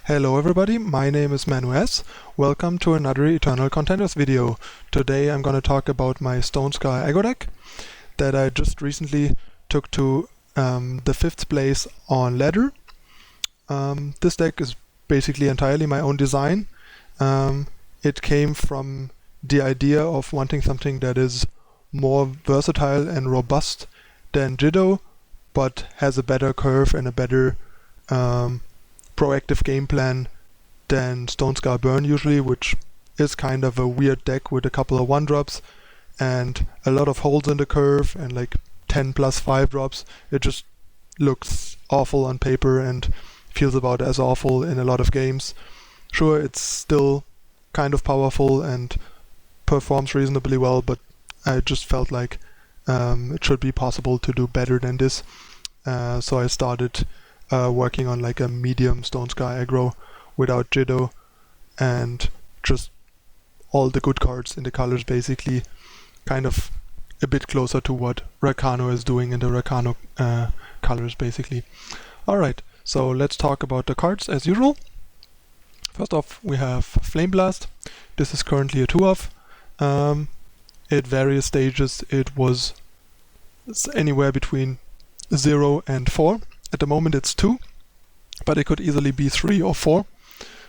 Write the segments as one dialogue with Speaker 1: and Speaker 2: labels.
Speaker 1: Hello everybody, my name is Manu. Welcome to another Eternal Contenders video. Today I'm going to talk about my Stonescar Aggro deck that I just recently took to the 5th place on ladder. This deck is basically entirely my own design. It came from the idea of wanting something that is more versatile and robust than Jiddo, but has a better curve and a better proactive game plan than Stonescar Burn usually, which is kind of a weird deck with a couple of 1-drops and a lot of holes in the curve and like 10 plus 5 drops. It just looks awful on paper and feels about as awful in a lot of games. Sure, it's still kind of powerful and performs reasonably well, but I just felt like it should be possible to do better than this. So I started working on like a medium Stonescar Aggro without Jiddo and just all the good cards in the colors, basically kind of a bit closer to what Rakano is doing in the Rakano colors basically. Alright, so let's talk about the cards as usual. First off, we have Flame Blast. This is currently a 2-of. At various stages it was anywhere between 0 and 4. At the moment it's 2, but it could easily be 3 or 4.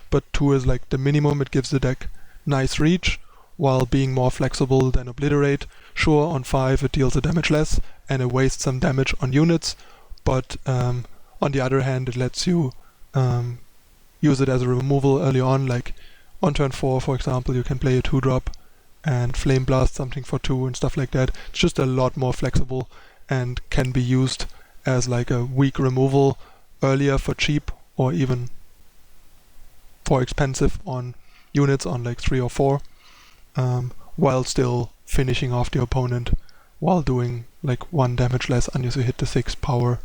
Speaker 1: But 2 is like the minimum. It gives the deck nice reach while being more flexible than Obliterate. Sure, on 5 it deals a damage less and it wastes some damage on units, but on the other hand it lets you use it as a removal early on, like on turn 4 for example you can play a 2-drop and Flame Blast something for 2 and stuff like that. It's just a lot more flexible and can be used as like a weak removal earlier for cheap or even for expensive on units on like 3 or 4, while still finishing off the opponent while doing like 1 damage less unless you hit the 6 power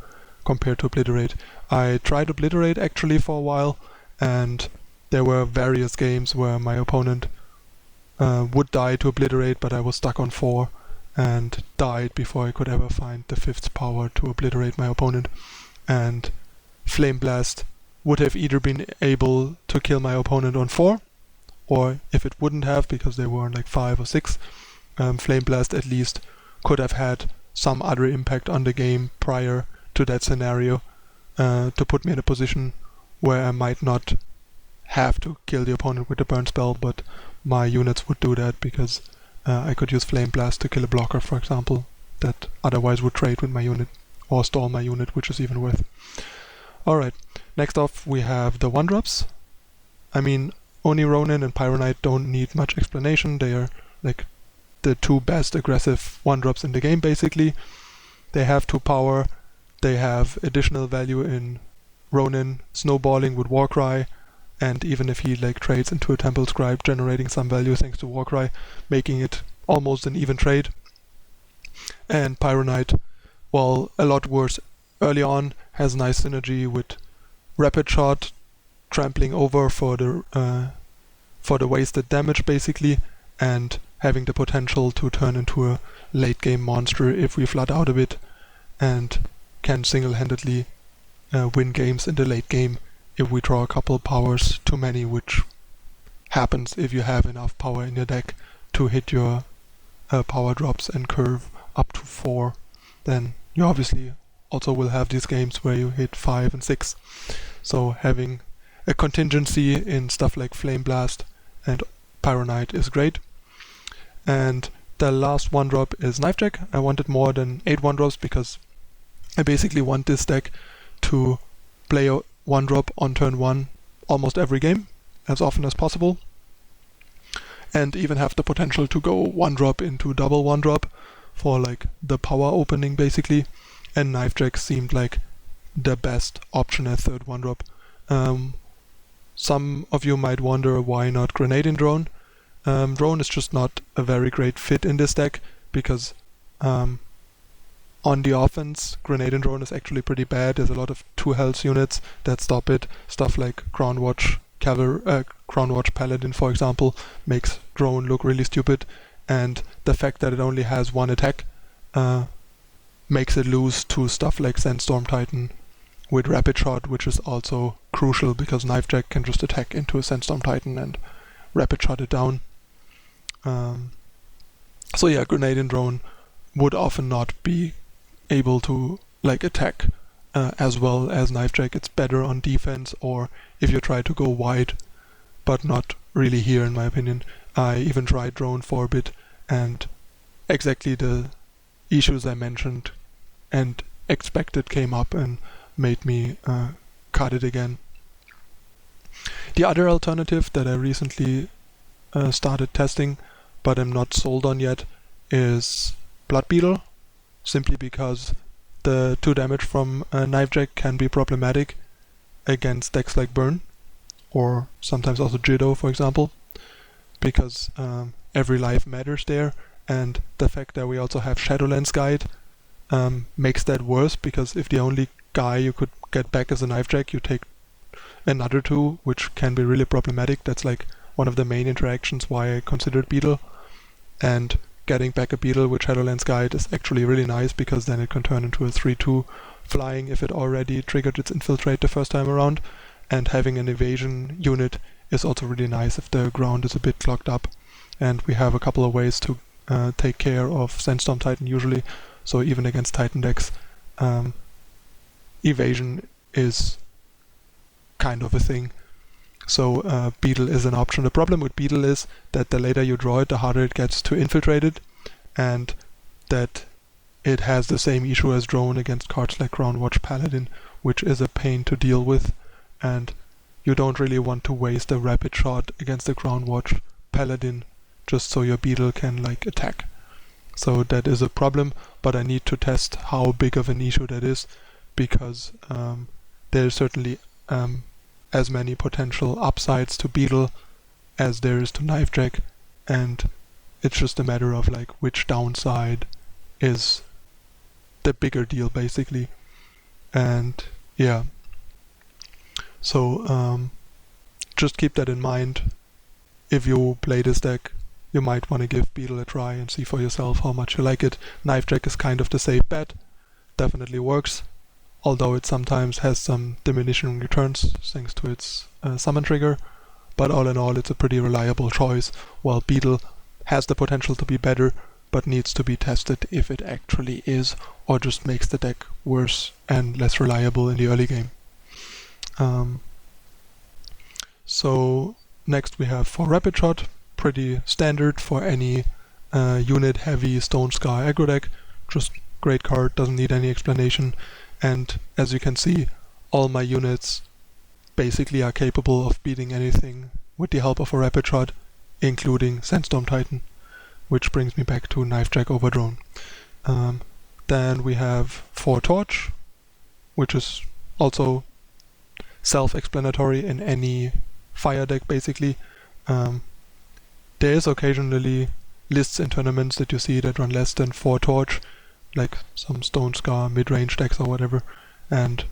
Speaker 1: compared to Obliterate. I tried Obliterate actually for a while, and there were various games where my opponent would die to Obliterate, but I was stuck on 4 and died before I could ever find the 5th power to obliterate my opponent. And Flame Blast would have either been able to kill my opponent on 4, or if it wouldn't have because they were on like 5 or 6, Flame Blast at least could have had some other impact on the game prior to that scenario, to put me in a position where I might not have to kill the opponent with the burn spell, but my units would do that because I could use Flame Blast to kill a blocker, for example, that otherwise would trade with my unit or stall my unit, which is even worse. Alright, next off we have the 1-drops. I mean, Oni Ronin and Pyroknight don't need much explanation. They are like the 2 best aggressive 1-drops in the game basically. They have 2 power, they have additional value in Ronin snowballing with Warcry, and even if he like trades into a Temple Scribe, generating some value thanks to Warcry, making it almost an even trade. And Pyroknight, while a lot worse early on, has nice synergy with Rapid Shot, trampling over for the wasted damage basically, and having the potential to turn into a late game monster if we flood out a bit, and can single-handedly win games in the late game if we draw a couple powers too many, which happens if you have enough power in your deck to hit your power drops and curve up to 4. Then you obviously also will have these games where you hit 5 and 6. So having a contingency in stuff like Flame Blast and Pyroknight is great. And the last 1-drop is Knifejack. I wanted more than 8 1-drops because I basically want this deck to play a 1-drop on turn 1 almost every game, as often as possible, and even have the potential to go 1-drop into double 1-drop for like the power opening basically, and Knifejack seemed like the best option as third 1-drop. Some of you might wonder why not Grenade Drone. Drone is just not a very great fit in this deck because on the offense, Grenade and Drone is actually pretty bad. There's a lot of 2 health units that stop it. Stuff like Crownwatch Paladin, for example, makes Drone look really stupid. And the fact that it only has 1 attack makes it lose to stuff like Sandstorm Titan with Rapid Shot, which is also crucial because Knifejack can just attack into a Sandstorm Titan and Rapid Shot it down. So yeah, Grenade and Drone would often not be able to like attack as well as Knifejack. It's better on defense, or if you try to go wide, but not really here in my opinion. I even tried Drone for a bit, and exactly the issues I mentioned and expected came up and made me cut it again. The other alternative that I recently started testing, but I'm not sold on yet, is Blood Beetle, simply because the 2 damage from Knifejack can be problematic against decks like Burn, or sometimes also Jiddo, for example, because every life matters there, and the fact that we also have Shadowlands Guide makes that worse, because if the only guy you could get back is a Knifejack, you take another 2, which can be really problematic. That's like one of the main interactions why I considered Beetle, and getting back a Beetle with Shadowlands Guide is actually really nice, because then it can turn into a 3-2 flying if it already triggered its Infiltrate the first time around, and having an evasion unit is also really nice if the ground is a bit clogged up. And we have a couple of ways to take care of Sandstorm Titan usually, so even against Titan decks, evasion is kind of a thing. So Beetle is an option. The problem with Beetle is that the later you draw it, the harder it gets to infiltrate it, and that it has the same issue as Drone against cards like Crown Watch Paladin, which is a pain to deal with, and you don't really want to waste a Rapid Shot against the Crown Watch Paladin just so your Beetle can like attack. So that is a problem, but I need to test how big of an issue that is, because there is certainly as many potential upsides to Beetle as there is to Knifejack, and it's just a matter of like which downside is the bigger deal basically. And yeah, so just keep that in mind. If you play this deck, you might want to give Beetle a try and see for yourself how much you like it. Knifejack is kind of the safe bet, definitely works, although it sometimes has some diminishing returns thanks to its summon trigger, but all in all it's a pretty reliable choice, while Beetle has the potential to be better, but needs to be tested if it actually is, or just makes the deck worse and less reliable in the early game. So next we have for Rapid Shot, pretty standard for any unit heavy Stonescar Aggro deck, just great card, doesn't need any explanation. And as you can see, all my units basically are capable of beating anything with the help of a Rapid Shot, including Sandstorm Titan, which brings me back to Knifejack over Drone. Then we have 4 Torch, which is also self-explanatory in any fire deck basically. There is occasionally lists in tournaments that you see that run less than 4 Torch, like some Stonescar mid-range decks or whatever, and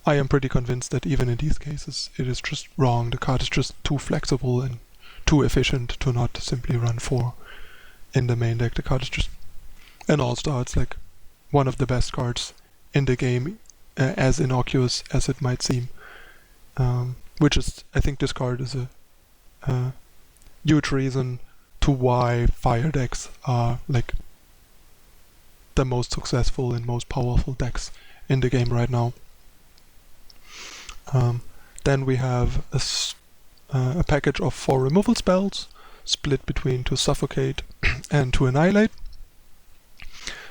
Speaker 1: I am pretty convinced that even in these cases it is just wrong. The card is just too flexible and too efficient to not simply run 4 in the main deck. The card is just an all-star. It's like one of the best cards in the game, as innocuous as it might seem. Which is, I think this card is a huge reason to why fire decks are like the most successful and most powerful decks in the game right now. Then we have a package of 4 removal spells, split between 2 Suffocate and 2 Annihilate.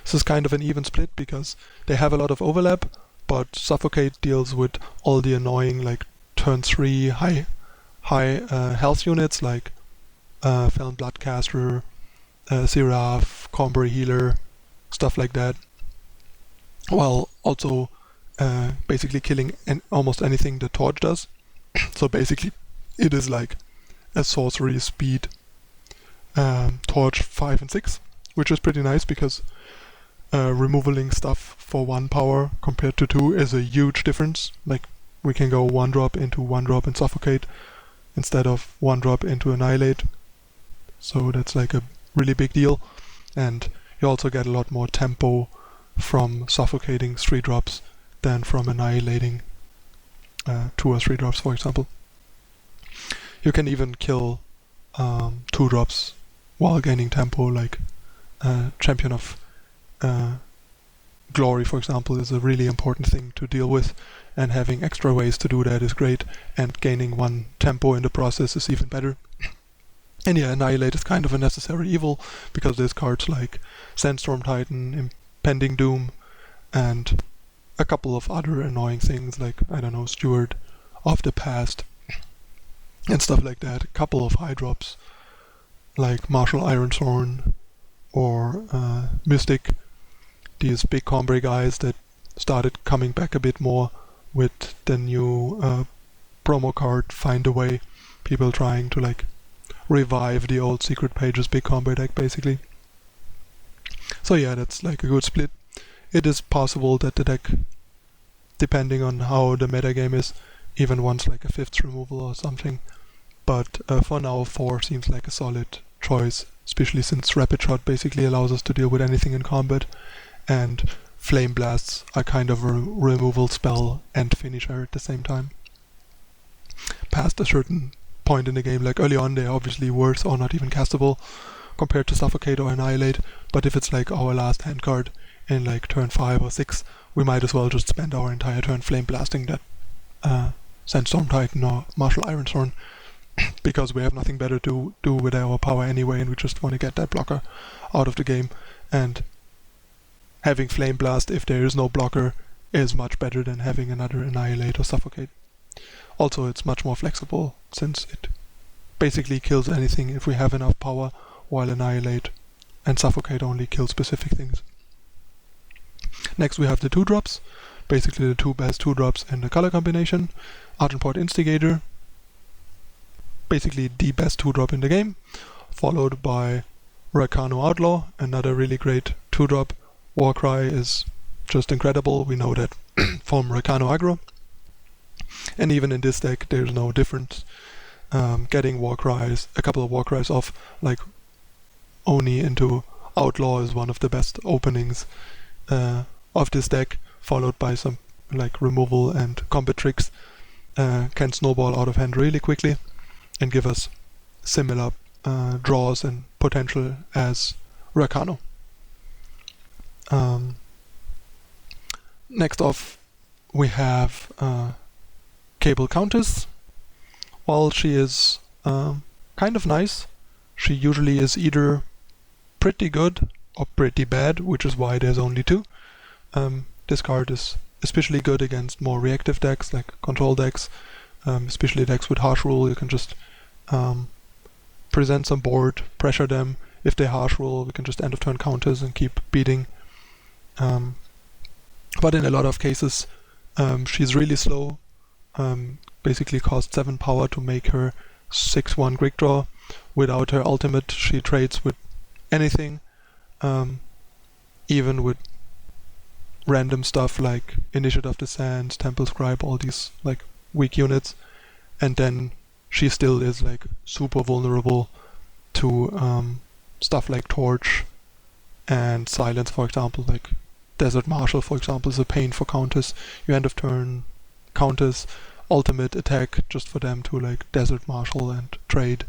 Speaker 1: This is kind of an even split because they have a lot of overlap, but Suffocate deals with all the annoying like turn 3 high health units like Felon Bloodcaster, Seraph, Cornbury Healer, stuff like that, while also basically killing almost anything the Torch does. So basically it is like a sorcery speed Torch 5 and 6, which is pretty nice because removaling stuff for 1 power compared to 2 is a huge difference. Like we can go 1 drop into 1 drop and Suffocate instead of 1 drop into Annihilate, so that's like a really big deal. And you also get a lot more tempo from suffocating 3 drops than from annihilating 2 or 3 drops, for example. You can even kill 2 drops while gaining tempo, like Champion of Glory, for example, is a really important thing to deal with, and having extra ways to do that is great, and gaining 1 tempo in the process is even better. And yeah, Annihilate is kind of a necessary evil, because there's cards like Sandstorm Titan, Impending Doom, and a couple of other annoying things like, I don't know, Steward of the Past, and stuff like that. A couple of high drops, like Martial Ironthorn or Mystic, these big combo guys that started coming back a bit more with the new promo card Find a Way. People trying to like revive the old Secret Pages big combo deck, basically. So yeah, that's like a good split. It is possible that the deck, depending on how the metagame is, even wants like a 5th removal or something. But for now, 4 seems like a solid choice, especially since Rapid Shot basically allows us to deal with anything in combat, and Flame Blasts are kind of a removal spell and finisher at the same time. Past a certain point in the game, like early on, they're obviously worse or not even castable compared to Suffocate or Annihilate, but if it's like our last hand card in like turn 5 or 6, we might as well just spend our entire turn Flame Blasting that Sandstorm Titan or Martial Ironthorn, because we have nothing better to do with our power anyway, and we just want to get that blocker out of the game. And having Flame Blast, if there is no blocker, is much better than having another Annihilate or Suffocate. Also, it's much more flexible, since it basically kills anything if we have enough power, while Annihilate and Suffocate only kill specific things. Next we have the 2-drops, basically the 2 best 2-drops in the color combination. Argenport Instigator, basically the best 2-drop in the game, followed by Rakano Outlaw, another really great 2-drop. Warcry is just incredible, we know that from Rakano Aggro. And even in this deck there's no difference. Getting Warcries, a couple of Warcries off, like Oni into Outlaw, is one of the best openings of this deck, followed by some like removal and combat tricks. Can snowball out of hand really quickly and give us similar draws and potential as Rakano. Next off we have Cabal Countess. While she is kind of nice, she usually is either pretty good or pretty bad, which is why there's only 2. This card is especially good against more reactive decks, like control decks, especially decks with harsh rule. You can just present some board, pressure them. If they harsh rule, we can just end of turn counters and keep beating. But in a lot of cases, she's really slow. Basically costs 7 power to make her 6/1 quick draw. Without her ultimate, she trades with anything, even with random stuff like Initiate of the Sands, Temple Scribe, all these like weak units, and then she still is like super vulnerable to stuff like Torch and Silence, for example. Like Desert Marshal, for example, is a pain for Countess. You end of turn Countess, ultimate attack just for them to like Desert Marshal and trade,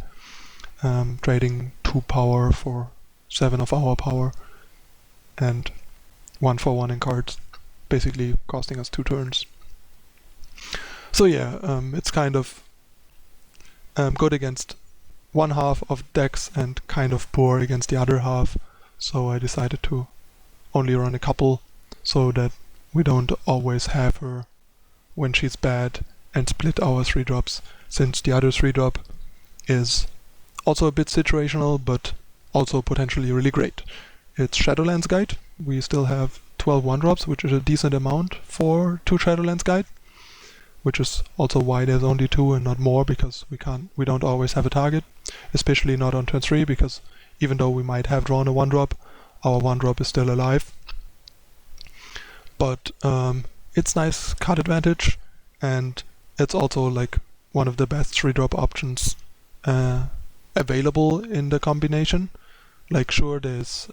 Speaker 1: trading 2 power for 7 of our power, and 1 for 1 in cards, basically costing us 2 turns. So yeah, it's kind of good against one half of decks and kind of poor against the other half, so I decided to only run a couple so that we don't always have her when she's bad and split our 3-drops, since the other 3-drop is also a bit situational but also potentially really great. It's Shadowlands Guide. We still have 12 1-drops, which is a decent amount for 2 Shadowlands Guide, which is also why there's only 2 and not more, because we don't always have a target, especially not on turn 3, because even though we might have drawn a 1-drop, our 1-drop is still alive. But it's nice card advantage, and it's also like one of the best 3-drop options available in the combination. Like sure, there's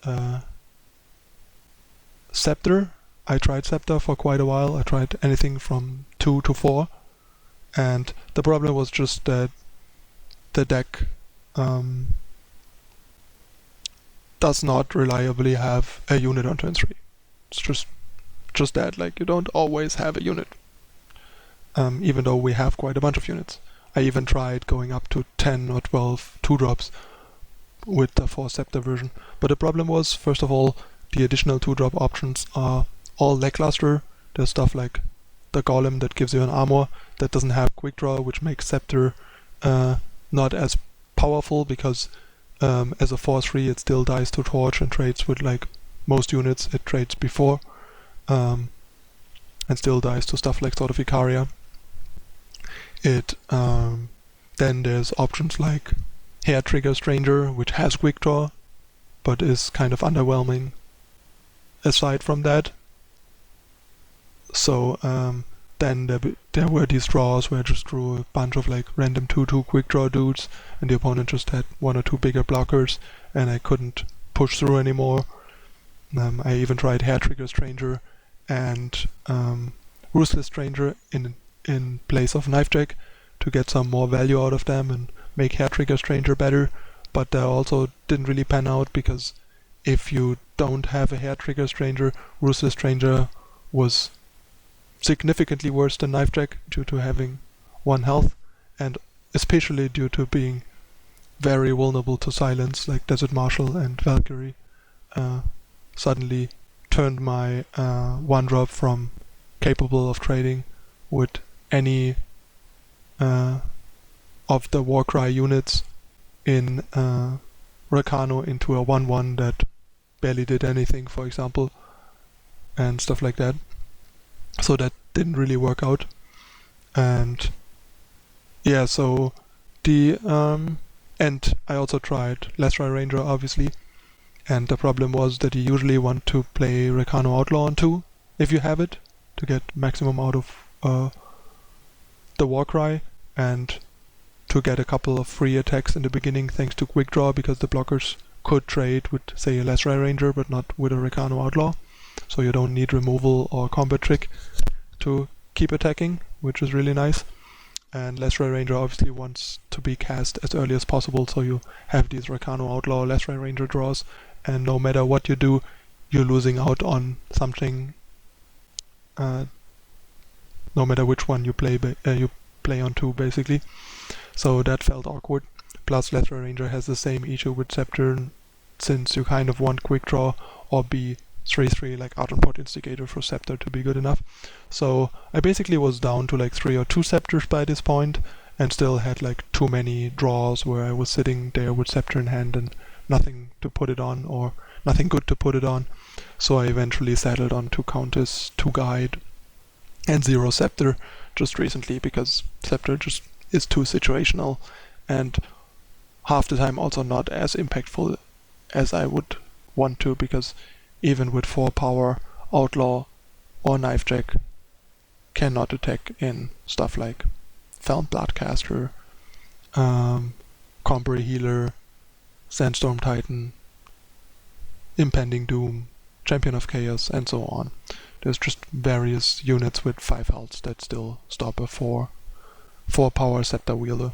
Speaker 1: Scepter, I tried Scepter for quite a while. I tried anything from 2 to 4, and the problem was just that the deck does not reliably have a unit on turn 3. It's just that, like, you don't always have a unit, even though we have quite a bunch of units. I even tried going up to 10 or 12 2-drops with the 4 Scepter version, but the problem was, first of all, the additional 2-drop options are all lackluster. There's stuff like the Golem that gives you an armor that doesn't have quick draw, which makes Scepter not as powerful, because as a 4/3 it still dies to Torch and trades with, like, most units it trades before, and still dies to stuff like Sword of Icaria. Then there's options like Hair Trigger Stranger, which has quick draw, but is kind of underwhelming aside from that. So then there were these draws where I just drew a bunch of like random 2/2 quick draw dudes, and the opponent just had 1 or 2 bigger blockers, and I couldn't push through anymore. I even tried Hair Trigger Stranger and Ruthless Stranger in place of Knifejack to get some more value out of them and make Hair Trigger Stranger better, but that also didn't really pan out, because if you don't have a Hair Trigger Stranger, Ruthless Stranger was significantly worse than Knifejack due to having 1 health, and especially due to being very vulnerable to silence, like Desert Marshal and Valkyrie suddenly turned my 1-drop from capable of trading with any of the Warcry units in Rakano into a 1/1 that barely did anything, for example, and stuff like that. So that didn't really work out. And yeah, so the and I also tried Lesrai Ranger, obviously, and the problem was that you usually want to play Rakano Outlaw on 2 if you have it, to get maximum out of the Warcry, and to get a couple of free attacks in the beginning thanks to quick draw, because the blockers could trade with, say, a Lesrai Ranger but not with a Rakano Outlaw, so you don't need removal or combat trick to keep attacking, which is really nice. And Lesrai Ranger obviously wants to be cast as early as possible, so you have these Rakano Outlaw Lesrai Ranger draws, and no matter what you do, you're losing out on something, no matter which one you play on 2, basically. So that felt awkward. Plus Lesrai Ranger has the same issue with Scepter, since you kind of want quick draw or be 3/3 like Argenport Instigator for Scepter to be good enough. So I basically was down to like 3 or 2 Scepters by this point, and still had like too many draws where I was sitting there with Scepter in hand and nothing to put it on, or nothing good to put it on. So I eventually settled on 2 Countess, 2 Guide, and 0 Scepter just recently, because Scepter just is too situational, and half the time also not as impactful as I would want to, because even with 4 power, Outlaw or Knifejack cannot attack in stuff like Found Bloodcaster, Compre Healer, Sandstorm Titan, Impending Doom, Champion of Chaos, and so on. There's just various units with 5 healths that still stop a 4 power Scepter wielder.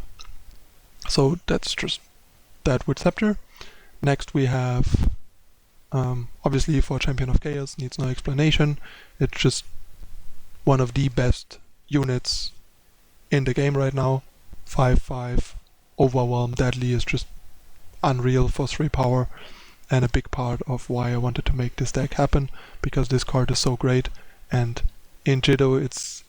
Speaker 1: So that's just that with Scepter. Next we have, obviously for Champion of Chaos, needs no explanation. It's just one of the best units in the game right now. 5/5, Overwhelm Deadly is just unreal for 3 power, and a big part of why I wanted to make this deck happen, because this card is so great, and in Jiddo it's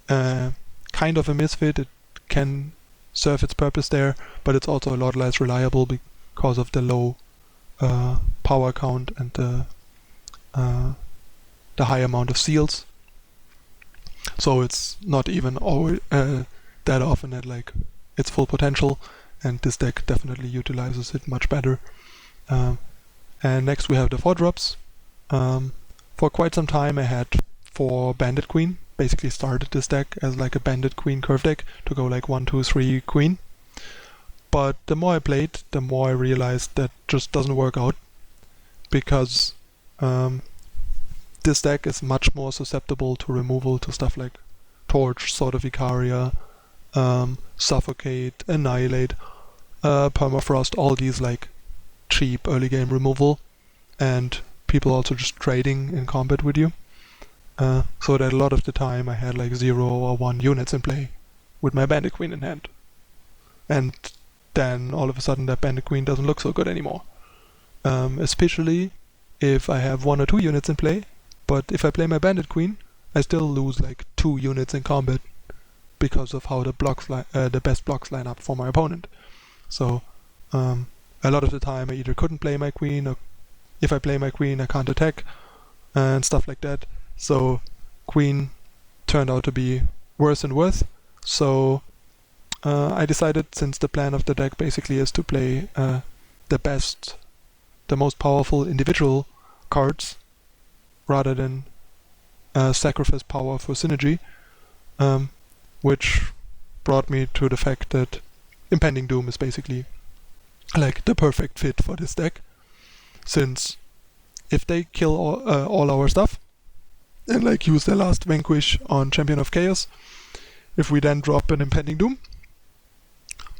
Speaker 1: kind of a misfit. It can serve its purpose there, but it's also a lot less reliable because of the low power count and the high amount of seals. So it's not even always that often at like its full potential, and this deck definitely utilizes it much better. And next we have the 4-drops. For quite some time I had 4 Bandit Queen. Basically started this deck as like a Bandit Queen curve deck to go like 1, 2, 3 Queen. But the more I played, the more I realized that just doesn't work out, because the this deck is much more susceptible to removal to stuff like Torch, Sword of Icaria, Suffocate, Annihilate, Permafrost, all these like cheap early game removal, and people also just trading in combat with you. So that a lot of the time I had like 0 or 1 units in play with my Bandit Queen in hand. And then all of a sudden that Bandit Queen doesn't look so good anymore. Especially if I have 1 or 2 units in play, but if I play my Bandit Queen, I still lose like 2 units in combat because of how the best blocks line up for my opponent. So a lot of the time I either couldn't play my queen, or if I play my queen I can't attack, and stuff like that. So queen turned out to be worse and worse. So I decided, since the plan of the deck basically is to play the most powerful individual cards rather than sacrifice power for synergy, which brought me to the fact that Impending Doom is basically like the perfect fit for this deck, since if they kill all our stuff and like use their last Vanquish on Champion of Chaos, if we then drop an Impending Doom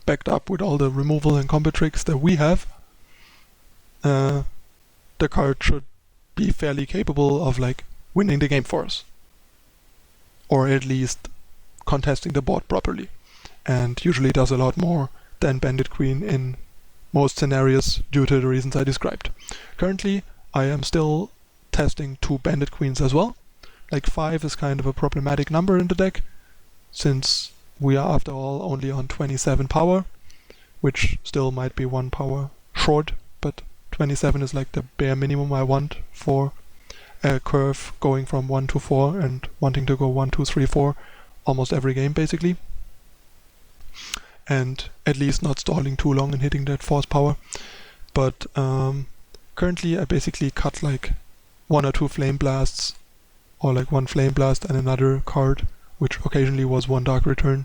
Speaker 1: backed up with all the removal and combat tricks that we have, the card should be fairly capable of like winning the game for us, or at least contesting the board properly, and usually does a lot more than Bandit Queen in most scenarios due to the reasons I described. Currently I am still testing 2 Bandit Queens as well. Like 5 is kind of a problematic number in the deck, since we are after all only on 27 power, which still might be 1 power short, but 27 is like the bare minimum I want for a curve going from 1 to 4 and wanting to go 1, 2, 3, 4 almost every game basically, and at least not stalling too long and hitting that force power. But currently I basically cut like 1 or 2 Flame Blasts, or like 1 Flame Blast and another card, which occasionally was 1 Dark Return,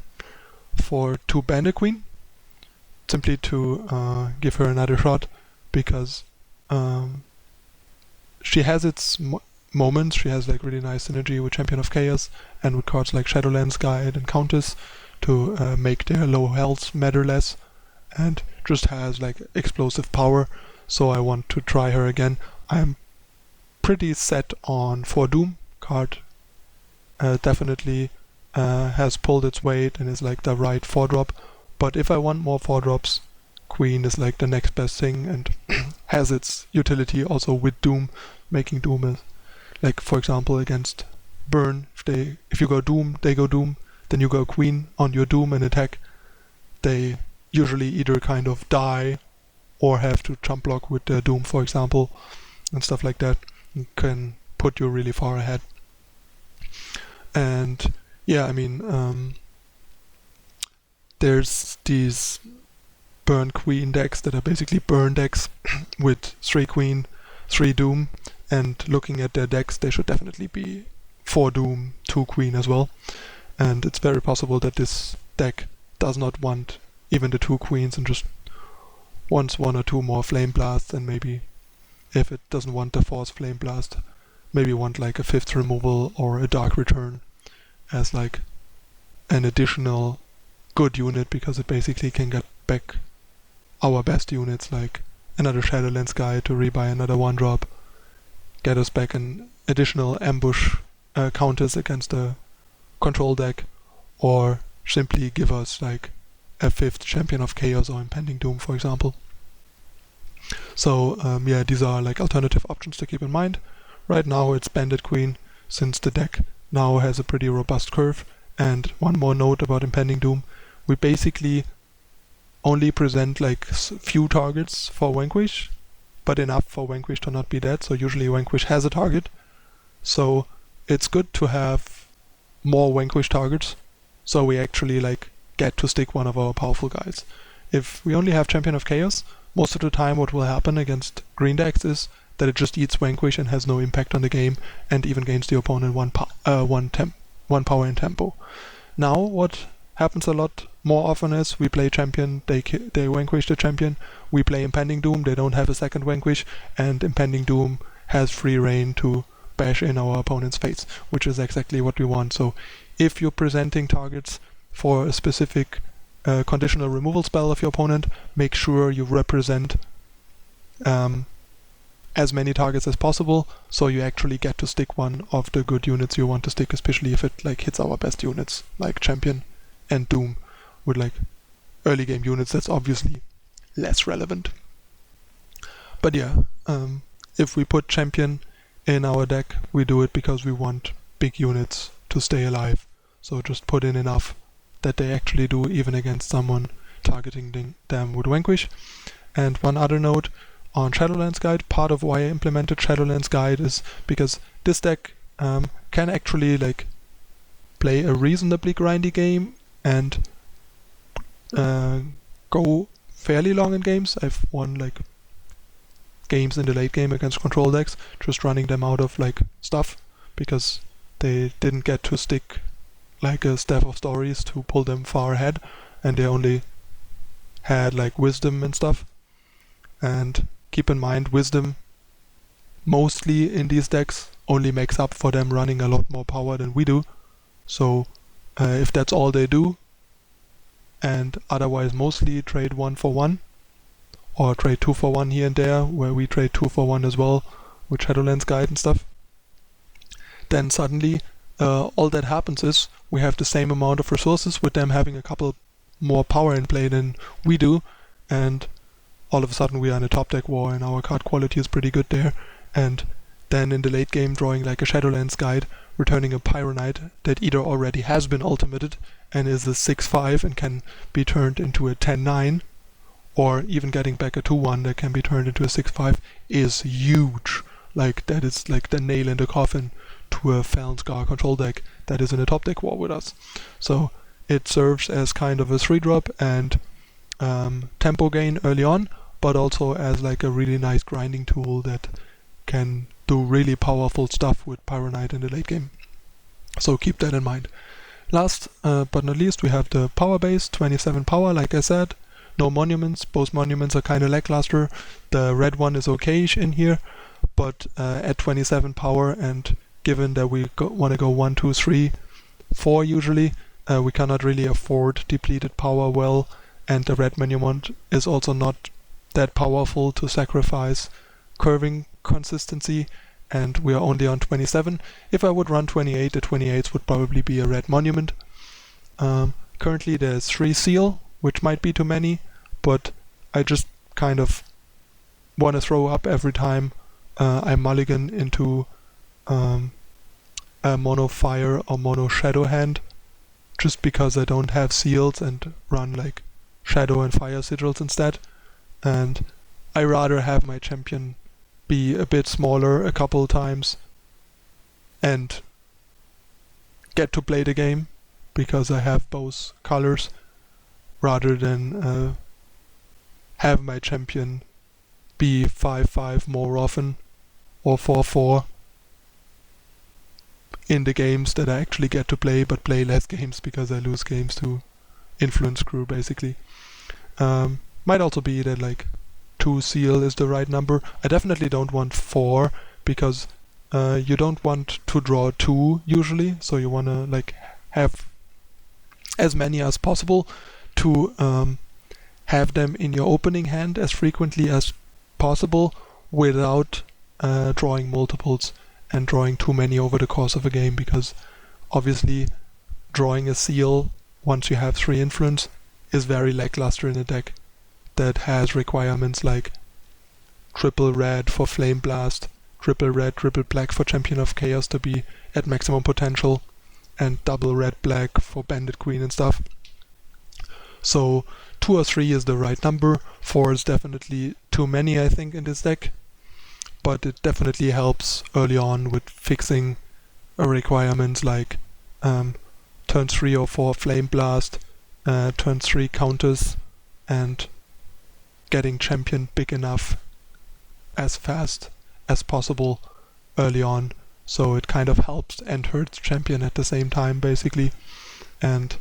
Speaker 1: for 2 Bandit Queen, simply to give her another shot, because she has its moments. She has like really nice synergy with Champion of Chaos and with cards like Shadowlands Guide and Countess to make their low health matter less, and just has like explosive power. So I want to try her again. I'm pretty set on 4 Doom card. Definitely has pulled its weight and is like the right 4-drop. But if I want more 4-drops, Queen is like the next best thing, and has its utility also with Doom, making Doom like, for example, against Burn. If you go Doom, they go Doom, then you go Queen on your Doom and attack. They usually either kind of die or have to jump block with their Doom, for example, and stuff like that. It can put you really far ahead. And yeah, I mean, there's these Burn Queen decks that are basically burn decks with 3 Queen, 3 Doom, and looking at their decks, they should definitely be 4 Doom, 2 Queen as well. And it's very possible that this deck does not want even the 2 Queens and just wants 1 or 2 more Flame Blasts, and maybe, if it doesn't want the Force Flame Blast, maybe want like a 5th removal or a Dark Return as like an additional good unit, because it basically can get back our best units, like another Shadowlands guy to rebuy another 1-drop, get us back an additional ambush Countess against a control deck, or simply give us like a 5th Champion of Chaos or Impending Doom, for example. So yeah, these are like alternative options to keep in mind. Right now it's Bandit Queen, since the deck now has a pretty robust curve. And one more note about Impending Doom: we basically only present like few targets for Vanquish, but enough for Vanquish to not be dead. So usually Vanquish has a target, so it's good to have more Vanquish targets, so we actually like get to stick one of our powerful guys. If we only have Champion of Chaos, most of the time what will happen against green decks is that it just eats Vanquish and has no impact on the game, and even gains the opponent one power and tempo. Now what happens a lot more often is we play Champion, they Vanquish the Champion, we play Impending Doom, they don't have a second Vanquish, and Impending Doom has free reign to bash in our opponent's face, which is exactly what we want. So if you're presenting targets for a specific conditional removal spell of your opponent, make sure you represent as many targets as possible, so you actually get to stick one of the good units you want to stick, especially if it like hits our best units, like Champion and Doom. With like early game units, that's obviously less relevant. But yeah, if we put Champion in our deck, we do it because we want big units to stay alive. So just put in enough that they actually do, even against someone targeting them with Vanquish. And one other note on Shadowlands Guide, part of why I implemented Shadowlands Guide is because this deck can actually like play a reasonably grindy game and go fairly long in games. I've won like games in the late game against control decks, just running them out of like stuff because they didn't get to stick like a staff of stories to pull them far ahead, and they only had like wisdom and stuff. And keep in mind, wisdom mostly in these decks only makes up for them running a lot more power than we do. So if that's all they do, and otherwise mostly trade 1 for 1, or trade 2 for 1 here and there, where we trade 2 for 1 as well with Shadowlands Guide and stuff, then suddenly all that happens is we have the same amount of resources with them having a couple more power in play than we do, and all of a sudden we are in a top deck war and our card quality is pretty good there. And then in the late game, drawing like a Shadowlands Guide, returning a Pyroknight that either already has been ultimated and is a 6/5 and can be turned into a 10/9, or even getting back a 2/1 that can be turned into a 6/5 is huge. Like that is like the nail in the coffin to a Scar control deck that is in a top deck war with us. So it serves as kind of a 3-drop and tempo gain early on, but also as like a really nice grinding tool that can do really powerful stuff with Pyroknight in the late game. So keep that in mind. Last but not least, we have the power base, 27 power, like I said. No monuments, both monuments are kind of lackluster. The red one is okay-ish in here, but at 27 power, and given that we want to go 1, 2, 3, 4 usually, we cannot really afford depleted power well, and the red monument is also not that powerful to sacrifice curving consistency, and we are only on 27. If I would run 28, the 28s would probably be a red monument. Currently there's 3 seal, which might be too many, but I just kind of want to throw up every time I mulligan into a mono fire or mono shadow hand, just because I don't have seals and run like shadow and fire sigils instead. And I rather have my champion be a bit smaller a couple times and get to play the game because I have both colors, rather than have my champion be 5/5 more often or 4/4 in the games that I actually get to play, but play less games because I lose games to influence crew basically. Might also be that like 2 seal is the right number. I definitely don't want 4 because you don't want to draw 2 usually, so you want to like have as many as possible to have them in your opening hand as frequently as possible without drawing multiples and drawing too many over the course of a game, because obviously drawing a seal once you have 3 influence is very lackluster in a deck that has requirements like triple red for Flame Blast, triple red, triple black for Champion of Chaos to be at maximum potential, and double red black for Bandit Queen and stuff. So 2 or 3 is the right number. 4 is definitely too many, I think, in this deck, but it definitely helps early on with fixing requirements like turn 3 or 4 Flame Blast, turn 3 Countess, and getting champion big enough as fast as possible early on, so it kind of helps and hurts champion at the same time basically. And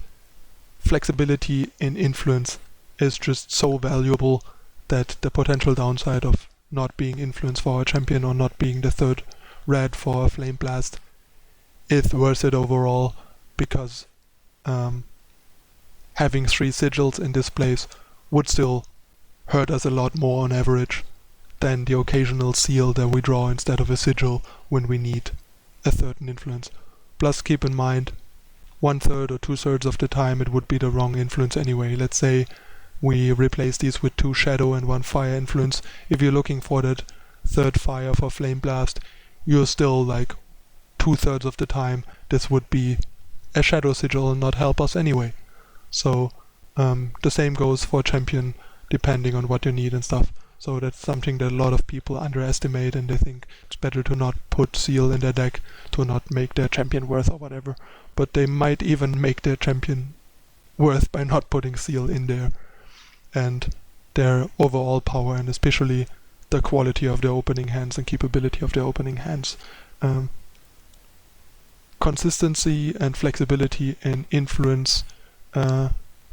Speaker 1: flexibility in influence is just so valuable that the potential downside of not being influence for our champion or not being the 3rd red for a Flame Blast is worth it overall, because having 3 sigils in this place would still hurt us a lot more on average than the occasional seal that we draw instead of a sigil when we need a certain influence. Plus keep in mind, 1/3 or 2/3 of the time it would be the wrong influence anyway. Let's say we replace these with 2 shadow and 1 fire influence. If you're looking for that 3rd fire for Flame Blast, you're still like 2/3 of the time this would be a shadow sigil and not help us anyway. So the same goes for champion, depending on what you need and stuff. So that's something that a lot of people underestimate, and they think it's better to not put seal in their deck to not make their champion worth or whatever. But they might even make their champion worth by not putting seal in there. And their overall power, and especially the quality of their opening hands and capability of their opening hands. Consistency and flexibility in influence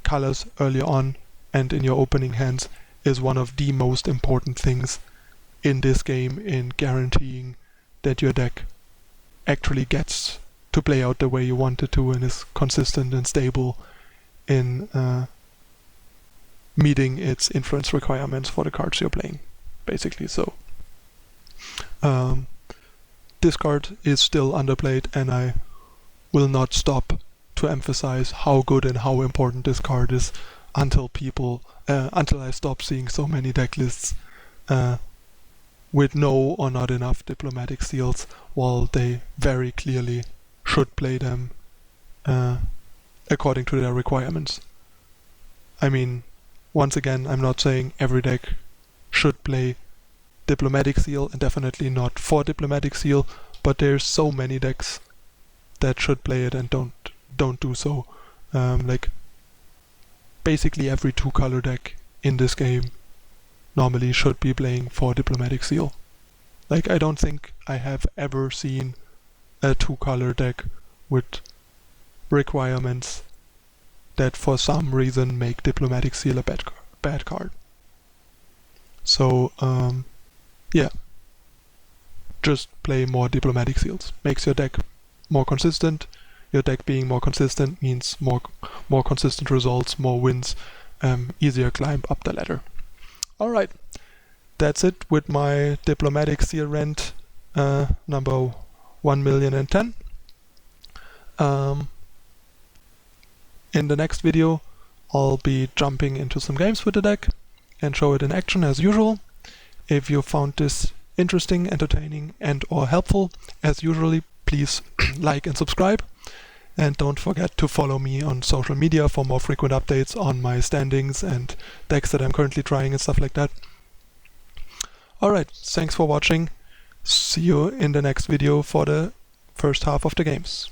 Speaker 1: colors early on and in your opening hands is one of the most important things in this game in guaranteeing that your deck actually gets to play out the way you want it to and is consistent and stable in meeting its influence requirements for the cards you're playing, basically. So this card is still underplayed, and I will not stop to emphasize how good and how important this card is until I stop seeing so many deck lists with no or not enough diplomatic seals, while they very clearly should play them according to their requirements. I mean, once again, I'm not saying every deck should play diplomatic seal, and definitely not for diplomatic seal, but there's so many decks that should play it and don't do so. Like basically every 2-color deck in this game normally should be playing for diplomatic seal. Like, I don't think I have ever seen a 2-color deck with requirements that for some reason make diplomatic seal a bad card. So yeah, just play more diplomatic seals. Makes your deck more consistent. Your deck being more consistent means more consistent results, more wins, easier climb up the ladder. Alright, that's it with my diplomatic seal rant number 1,010,000. In the next video I'll be jumping into some games with the deck and show it in action as usual. If you found this interesting, entertaining and or helpful, as usually, please like and subscribe. And don't forget to follow me on social media for more frequent updates on my standings and decks that I'm currently trying and stuff like that. Alright, thanks for watching. See you in the next video for the first half of the games.